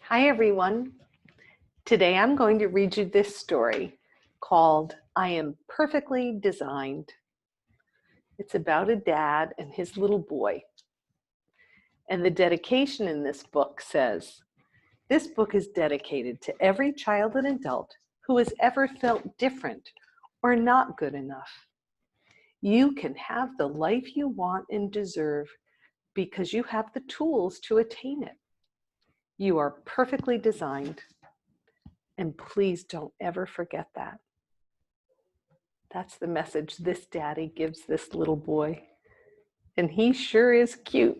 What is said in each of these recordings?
Hi, everyone. Today I'm going to read you this story called I Am Perfectly Designed. It's about a dad and his little boy. And the dedication in this book says, this book is dedicated to every child and adult who has ever felt different or not good enough. You can have the life you want and deserve because you have the tools to attain it. You are perfectly designed. And please don't ever forget that. That's the message this daddy gives this little boy. And he sure is cute.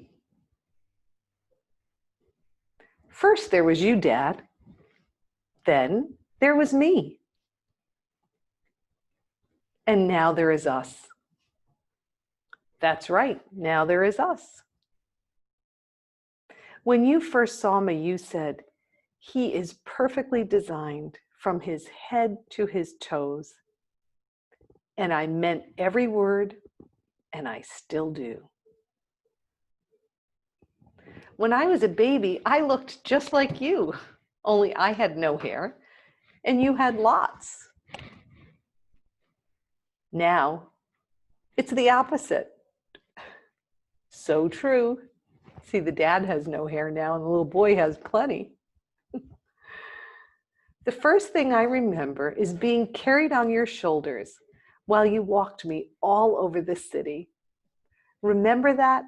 First there was you, Dad. Then there was me. And now there is us. That's right, now there is us. When you first saw me, you said, he is perfectly designed from his head to his toes. And I meant every word, and I still do. When I was a baby, I looked just like you, only I had no hair, and you had lots. Now, it's the opposite. So true. See, the dad has no hair now, and the little boy has plenty. The first thing I remember is being carried on your shoulders while you walked me all over the city. Remember that?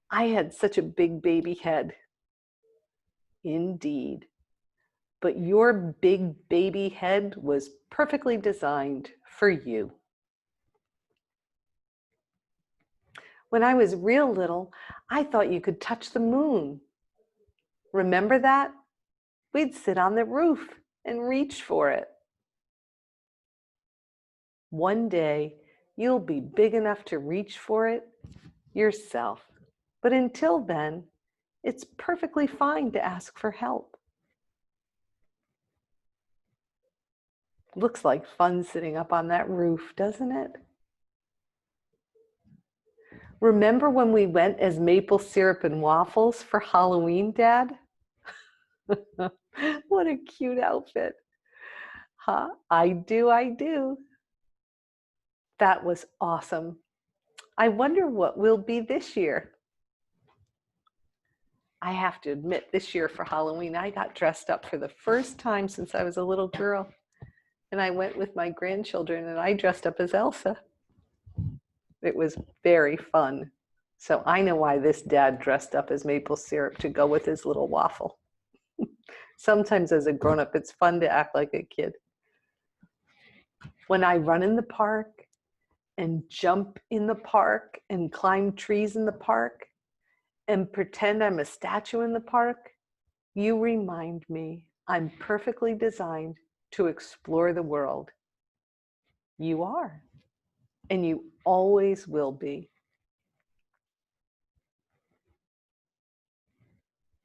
I had such a big baby head. Indeed. But your big baby head was perfectly designed for you. When I was real little, I thought you could touch the moon. Remember that? We'd sit on the roof and reach for it. One day, you'll be big enough to reach for it yourself. But until then, it's perfectly fine to ask for help. Looks like fun sitting up on that roof, doesn't it? Remember when we went as maple syrup and waffles for Halloween, Dad? What a cute outfit. Huh? I do. That was awesome. I wonder what we'll be this year. I have to admit, this year for Halloween, I got dressed up for the first time since I was a little girl. And I went with my grandchildren and I dressed up as Elsa. It was very fun. So I know why this dad dressed up as maple syrup to go with his little waffle. Sometimes as a grown-up, it's fun to act like a kid. When I run in the park and jump in the park and climb trees in the park and pretend I'm a statue in the park, you remind me I'm perfectly designed to explore the world. You are, and you always will be.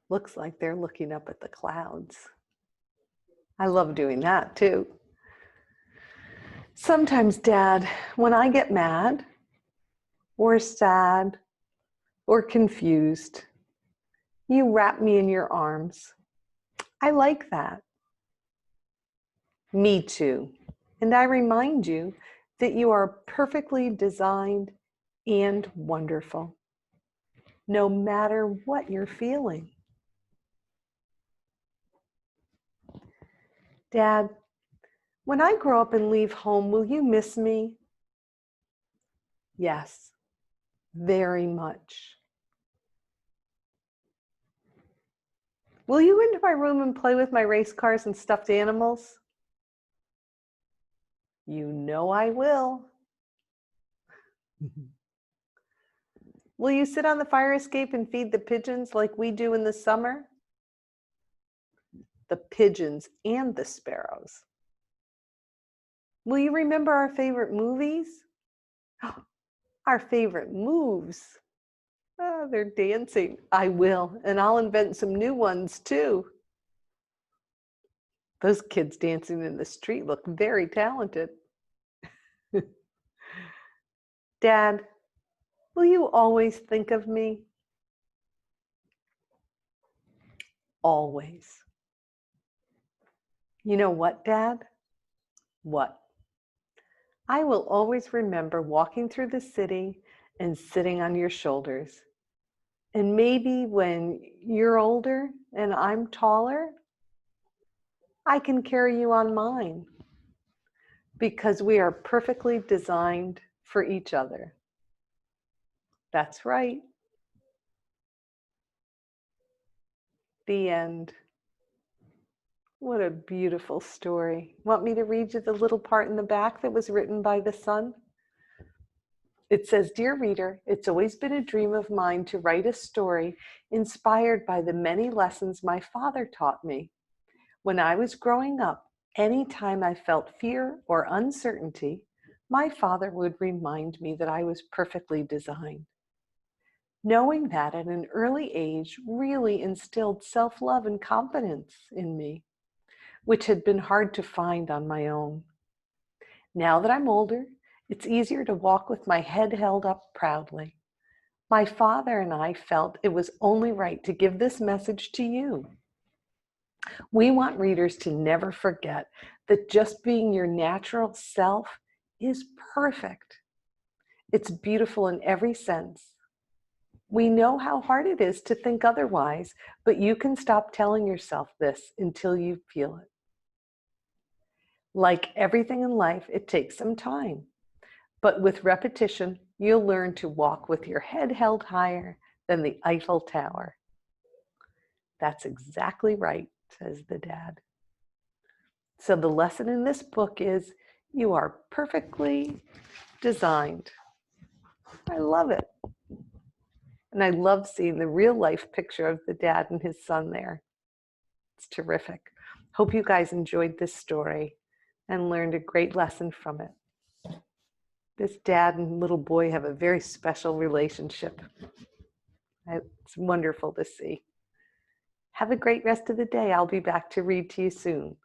Looks like they're looking up at the clouds. I love doing that too. Sometimes, Dad, when I get mad or sad or confused, you wrap me in your arms. I like that. Me too. And I remind you that you are perfectly designed and wonderful, no matter what you're feeling. Dad, when I grow up and leave home, will you miss me? Yes, very much. Will you into my room and play with my race cars and stuffed animals? You know I will. Will you sit on the fire escape and feed the pigeons like we do in the summer? The pigeons and the sparrows. Will you remember our favorite movies? Our favorite moves. Oh, they're dancing. I will, and I'll invent some new ones too. Those kids dancing in the street look very talented. Dad, will you always think of me? Always. You know what, Dad? What? I will always remember walking through the city and sitting on your shoulders. And maybe when you're older and I'm taller, I can carry you on mine because we are perfectly designed for each other. That's right. The end. What a beautiful story. Want me to read you the little part in the back that was written by the son? It says, "Dear reader, it's always been a dream of mine to write a story inspired by the many lessons my father taught me. When I was growing up, anytime I felt fear or uncertainty, my father would remind me that I was perfectly designed. Knowing that at an early age really instilled self-love and confidence in me, which had been hard to find on my own. Now that I'm older, it's easier to walk with my head held up proudly. My father and I felt it was only right to give this message to you. We want readers to never forget that just being your natural self is perfect. It's beautiful in every sense. We know how hard it is to think otherwise, but you can stop telling yourself this until you feel it. Like everything in life, it takes some time, but with repetition, you'll learn to walk with your head held higher than the Eiffel Tower." That's exactly right, says the dad. So the lesson in this book is you are perfectly designed. I love it. And I love seeing the real life picture of the dad and his son there. It's terrific. Hope you guys enjoyed this story and learned a great lesson from it. This dad and little boy have a very special relationship. It's wonderful to see. Have a great rest of the day. I'll be back to read to you soon.